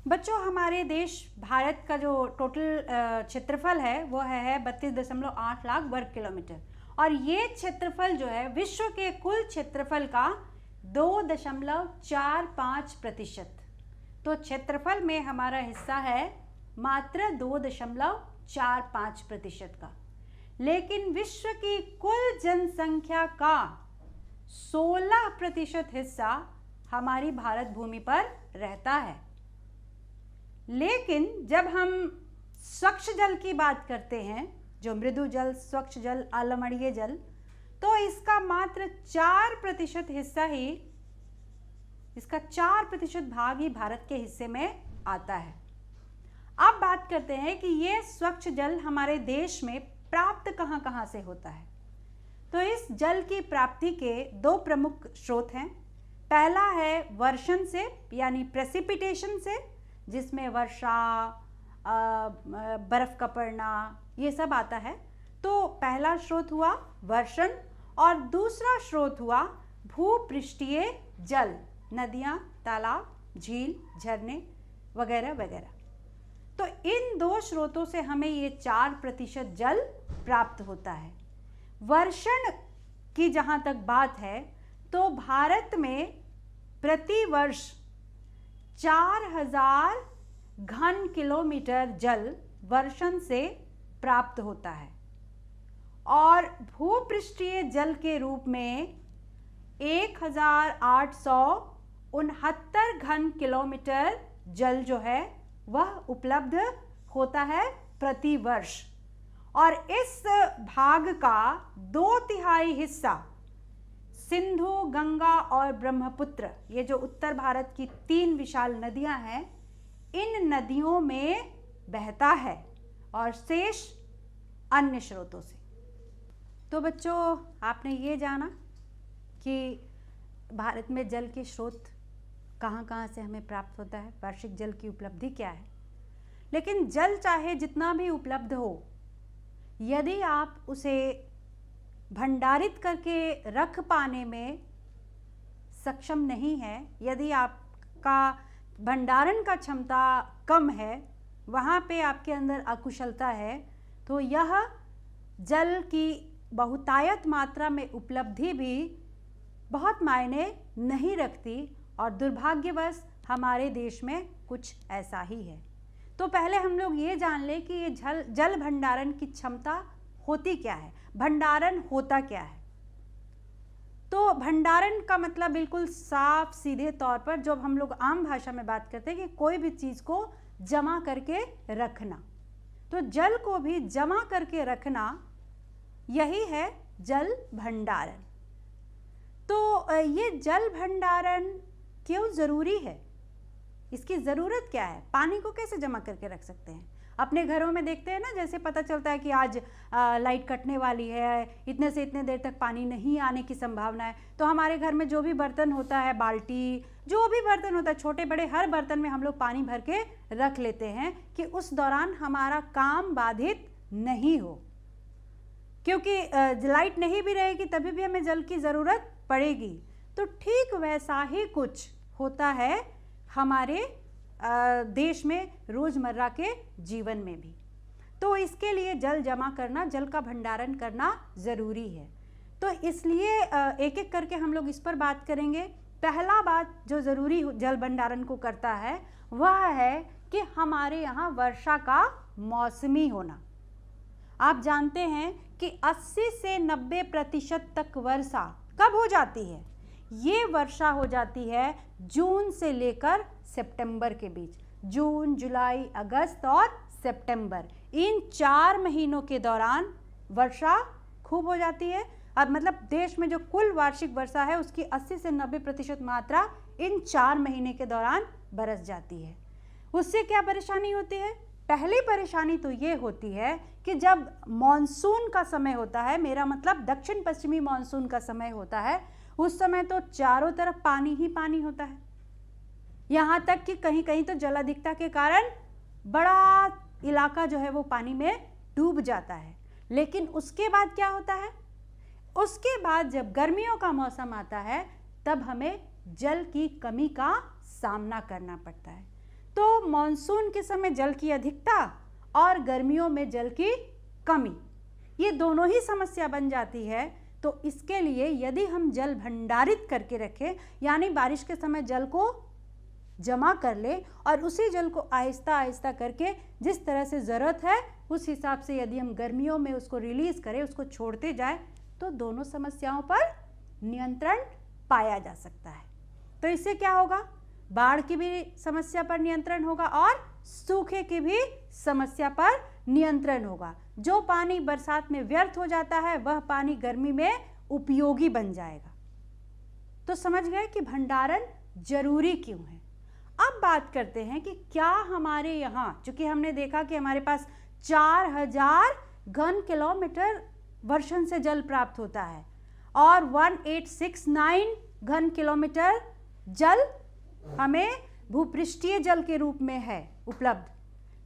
बच्चों, हमारे देश भारत का जो टोटल क्षेत्रफल है वो है 32.8 लाख वर्ग किलोमीटर, और ये क्षेत्रफल जो है विश्व के कुल क्षेत्रफल का 2.45%। तो क्षेत्रफल में हमारा हिस्सा है मात्र 2.45% का, लेकिन विश्व की कुल जनसंख्या का 16% हिस्सा हमारी भारत भूमि पर रहता है। लेकिन जब हम स्वच्छ जल की बात करते हैं, जो मृदु जल, स्वच्छ जल, अम्लीय जल, तो इसका मात्र 4% हिस्सा ही, इसका 4% भाग ही भारत के हिस्से में आता है। अब बात करते हैं कि ये स्वच्छ जल हमारे देश में प्राप्त कहाँ कहाँ से होता है। तो इस जल की प्राप्ति के दो प्रमुख स्रोत हैं। पहला है वर्षण से, यानी प्रेसिपिटेशन से, जिसमें वर्षा, बर्फ का पड़ना, ये सब आता है। तो पहला स्रोत हुआ वर्षण, और दूसरा स्रोत हुआ भूपृष्ठीय जल, नदियाँ, तालाब, झील, झरने वगैरह वगैरह। तो इन दो स्रोतों से हमें ये 4% जल प्राप्त होता है। वर्षण की जहाँ तक बात है, तो भारत में प्रति वर्ष 4000 घन किलोमीटर जल वर्षण से प्राप्त होता है, और भूपृष्ठीय जल के रूप में 1869 घन किलोमीटर जल जो है वह उपलब्ध होता है प्रति वर्ष। और इस भाग का 2/3 हिस्सा सिंधु, गंगा और ब्रह्मपुत्र, ये जो उत्तर भारत की 3 विशाल नदियां हैं, इन नदियों में बहता है, और शेष अन्य स्रोतों से। तो बच्चों, आपने ये जाना कि भारत में जल के स्रोत कहाँ कहाँ से हमें प्राप्त होता है, वार्षिक जल की उपलब्धि क्या है। लेकिन जल चाहे जितना भी उपलब्ध हो, यदि आप उसे भंडारित करके रख पाने में सक्षम नहीं है, यदि आपका भंडारण का क्षमता कम है, वहाँ पे आपके अंदर अकुशलता है, तो यह जल की बहुतायत मात्रा में उपलब्धि भी बहुत मायने नहीं रखती, और दुर्भाग्यवश हमारे देश में कुछ ऐसा ही है। तो पहले हम लोग ये जान लें कि ये जल भंडारण की क्षमता होती क्या है, भंडारण होता क्या है। तो भंडारण का मतलब बिल्कुल साफ सीधे तौर पर, जब हम लोग आम भाषा में बात करते हैं कि कोई भी चीज़ को जमा करके रखना, तो जल को भी जमा करके रखना, यही है जल भंडारण। तो ये जल भंडारण क्यों ज़रूरी है, इसकी ज़रूरत क्या है, पानी को कैसे जमा करके रख सकते हैं। अपने घरों में देखते हैं ना, जैसे पता चलता है कि आज लाइट कटने वाली है, इतने से इतने देर तक पानी नहीं आने की संभावना है, तो हमारे घर में जो भी बर्तन होता है, बाल्टी, जो भी बर्तन होता है, छोटे बड़े हर बर्तन में हम लोग पानी भर के रख लेते हैं कि उस दौरान हमारा काम बाधित नहीं हो, क्योंकि लाइट नहीं भी रहेगी तभी भी हमें जल की ज़रूरत पड़ेगी। तो ठीक वैसा ही कुछ होता है हमारे देश में रोज़मर्रा के जीवन में भी। तो इसके लिए जल जमा करना, जल का भंडारण करना ज़रूरी है। तो इसलिए एक एक करके हम लोग इस पर बात करेंगे। पहला बात जो ज़रूरी जल भंडारण को करता है वह है कि हमारे यहाँ वर्षा का मौसमी होना। आप जानते हैं कि 80 से 90% तक वर्षा कब हो जाती है, ये वर्षा हो जाती है जून से लेकर सितंबर के बीच। जून, जुलाई, अगस्त और सितंबर, इन 4 महीनों के दौरान वर्षा खूब हो जाती है। अब मतलब देश में जो कुल वार्षिक वर्षा है उसकी 80 से 90% मात्रा इन 4 महीने के दौरान बरस जाती है। उससे क्या परेशानी होती है? पहली परेशानी तो ये होती है कि जब मॉनसून का समय होता है, मेरा मतलब दक्षिण पश्चिमी मॉनसून का समय होता है, उस समय तो चारों तरफ पानी ही पानी होता है। यहाँ तक कि कहीं कहीं तो जलाधिकता के कारण बड़ा इलाका जो है वो पानी में डूब जाता है। लेकिन उसके बाद क्या होता है? उसके बाद जब गर्मियों का मौसम आता है तब हमें जल की कमी का सामना करना पड़ता है। तो मॉनसून के समय जल की अधिकता और गर्मियों में जल की कमी, ये दोनों ही समस्या बन जाती है। तो इसके लिए यदि हम जल भंडारित करके रखें, यानी बारिश के समय जल को जमा कर ले और उसी जल को आहिस्ता आहिस्ता करके जिस तरह से ज़रूरत है उस हिसाब से यदि हम गर्मियों में उसको रिलीज करें, उसको छोड़ते जाए, तो दोनों समस्याओं पर नियंत्रण पाया जा सकता है। तो इससे क्या होगा, बाढ़ की भी समस्या पर नियंत्रण होगा और सूखे की भी समस्या पर नियंत्रण होगा। जो पानी बरसात में व्यर्थ हो जाता है वह पानी गर्मी में उपयोगी बन जाएगा। तो समझ गए कि भंडारण जरूरी क्यों है। अब बात करते हैं कि क्या हमारे यहाँ, चूंकि हमने देखा कि हमारे पास 4000 घन किलोमीटर वर्षन से जल प्राप्त होता है और 1869 घन किलोमीटर जल हमें भूपृष्ठीय जल के रूप में है उपलब्ध,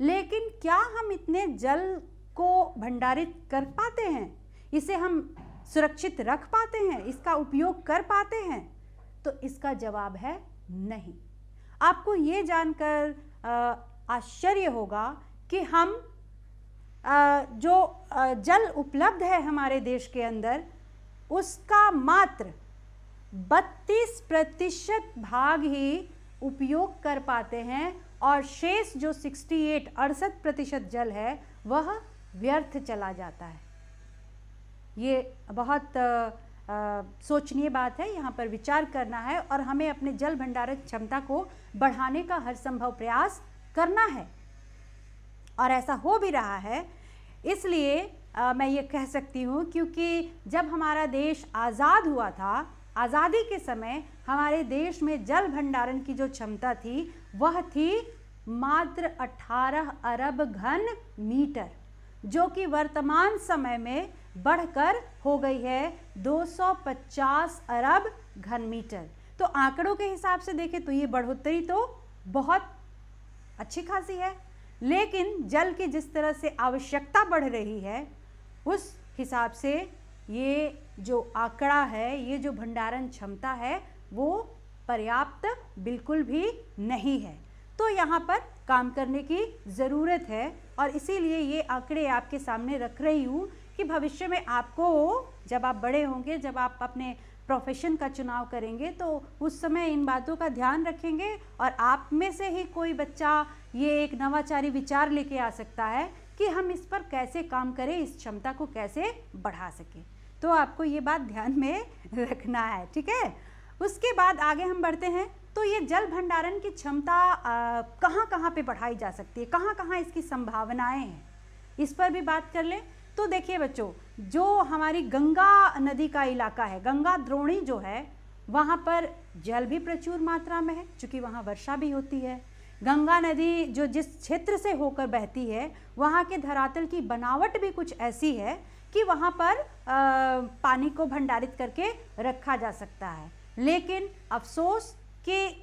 लेकिन क्या हम इतने जल को भंडारित कर पाते हैं, इसे हम सुरक्षित रख पाते हैं, इसका उपयोग कर पाते हैं? तो इसका जवाब है नहीं। आपको ये जानकर आश्चर्य होगा कि हम जो जल उपलब्ध है हमारे देश के अंदर, उसका मात्र 32% भाग ही उपयोग कर पाते हैं और शेष जो 68% जल है वह व्यर्थ चला जाता है। ये बहुत सोचनीय बात है, यहाँ पर विचार करना है और हमें अपने जल भंडारण क्षमता को बढ़ाने का हर संभव प्रयास करना है और ऐसा हो भी रहा है। इसलिए मैं ये कह सकती हूँ, क्योंकि जब हमारा देश आज़ाद हुआ था, आज़ादी के समय हमारे देश में जल भंडारण की जो क्षमता थी वह थी मात्र 18 अरब घन मीटर, जो कि वर्तमान समय में बढ़कर हो गई है 250 अरब घन मीटर। तो आंकड़ों के हिसाब से देखें तो ये बढ़ोतरी तो बहुत अच्छी खासी है, लेकिन जल की जिस तरह से आवश्यकता बढ़ रही है उस हिसाब से ये जो आंकड़ा है, ये जो भंडारण क्षमता है वो पर्याप्त बिल्कुल भी नहीं है। तो यहाँ पर काम करने की ज़रूरत है और इसीलिए ये आंकड़े आपके सामने रख रही हूँ कि भविष्य में आपको, जब आप बड़े होंगे, जब आप अपने प्रोफेशन का चुनाव करेंगे, तो उस समय इन बातों का ध्यान रखेंगे और आप में से ही कोई बच्चा ये एक नवाचारी विचार लेके आ सकता है कि हम इस पर कैसे काम करें, इस क्षमता को कैसे बढ़ा सकें। तो आपको ये बात ध्यान में रखना है, ठीक है। उसके बाद आगे हम बढ़ते हैं। तो ये जल भंडारण की क्षमता कहाँ कहाँ पे बढ़ाई जा सकती है, कहाँ कहाँ इसकी संभावनाएं हैं, इस पर भी बात कर लें। तो देखिए बच्चों, जो हमारी गंगा नदी का इलाका है, गंगा द्रोणी जो है, वहाँ पर जल भी प्रचुर मात्रा में है, चूँकि वहाँ वर्षा भी होती है। गंगा नदी जो जिस क्षेत्र से होकर बहती है, वहाँ के धरातल की बनावट भी कुछ ऐसी है कि वहाँ पर पानी को भंडारित करके रखा जा सकता है। लेकिन अफसोस कि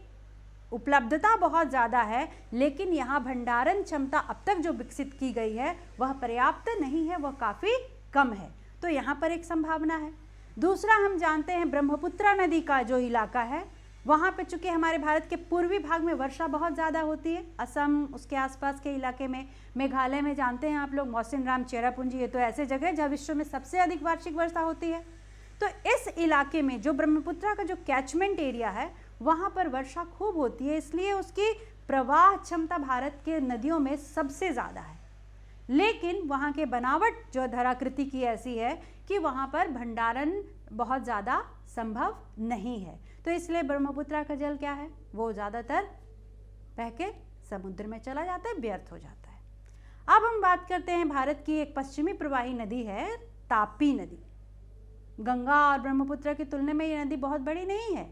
उपलब्धता बहुत ज़्यादा है, लेकिन यहाँ भंडारण क्षमता अब तक जो विकसित की गई है वह पर्याप्त नहीं है, वह काफ़ी कम है। तो यहाँ पर एक संभावना है। दूसरा, हम जानते हैं ब्रह्मपुत्र नदी का जो इलाका है, वहाँ पे चूँकि हमारे भारत के पूर्वी भाग में वर्षा बहुत ज़्यादा होती है, असम उसके आसपास के इलाके में, मेघालय में जानते हैं आप लोग मौसिनराम, चेरापूंजी, ये तो ऐसे जगह जहाँ विश्व में सबसे अधिक वार्षिक वर्षा होती है। तो इस इलाके में जो ब्रह्मपुत्र का जो कैचमेंट एरिया है वहाँ पर वर्षा खूब होती है, इसलिए उसकी प्रवाह क्षमता भारत के नदियों में सबसे ज़्यादा है। लेकिन वहाँ के बनावट जो धराकृति की ऐसी है कि वहाँ पर भंडारण बहुत ज़्यादा संभव नहीं है। तो इसलिए ब्रह्मपुत्र का जल क्या है, वो ज़्यादातर बह के समुद्र में चला जाता है, व्यर्थ हो जाता है। अब हम बात करते हैं भारत की एक पश्चिमी प्रवाही नदी है तापी नदी। गंगा और ब्रह्मपुत्र की तुलना में ये नदी बहुत बड़ी नहीं है,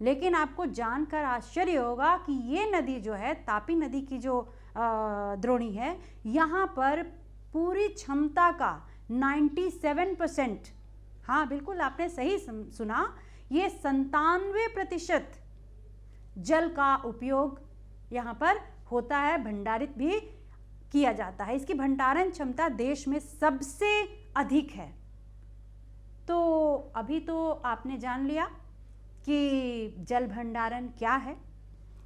लेकिन आपको जानकर आश्चर्य होगा कि ये नदी जो है, तापी नदी की जो द्रोणी है, यहाँ पर पूरी क्षमता का 97%, हाँ बिल्कुल आपने सही सुना, ये 97% जल का उपयोग यहाँ पर होता है, भंडारित भी किया जाता है। इसकी भंडारण क्षमता देश में सबसे अधिक है। तो अभी तो आपने जान लिया कि जल भंडारण क्या है,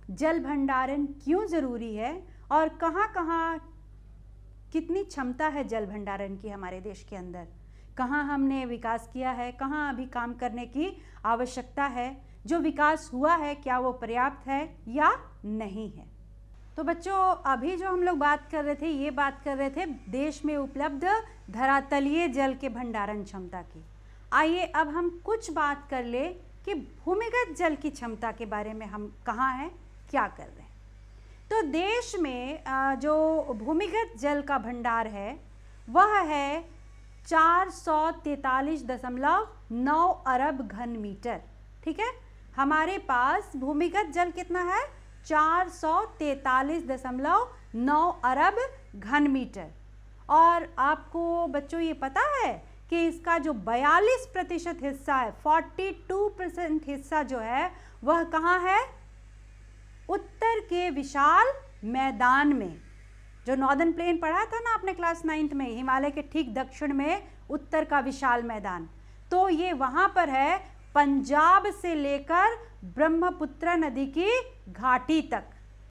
जल भंडारण क्यों ज़रूरी है और कहाँ-कहाँ कितनी क्षमता है जल भंडारण की हमारे देश के अंदर, कहाँ हमने विकास किया है, कहाँ अभी काम करने की आवश्यकता है, जो विकास हुआ है क्या वो पर्याप्त है या नहीं है। तो बच्चों अभी जो हम लोग बात कर रहे थे, ये बात कर रहे थे देश में उपलब्ध धरातलीय जल के भंडारण क्षमता की। आइए अब हम कुछ बात कर ले कि भूमिगत जल की क्षमता के बारे में हम कहाँ हैं, क्या कर रहे हैं। तो देश में जो भूमिगत जल का भंडार है वह है 443.9 अरब घन मीटर। ठीक है, हमारे पास भूमिगत जल कितना है, 443.9 अरब घन मीटर। और आपको बच्चों ये पता है कि इसका जो 42% हिस्सा है, 42% हिस्सा जो है वह कहाँ है, उत्तर के विशाल मैदान में। जो नॉर्दर्न प्लेन पढ़ा था ना आपने क्लास 9th में, हिमालय के ठीक दक्षिण में उत्तर का विशाल मैदान, तो ये वहाँ पर है पंजाब से लेकर ब्रह्मपुत्र नदी की घाटी तक।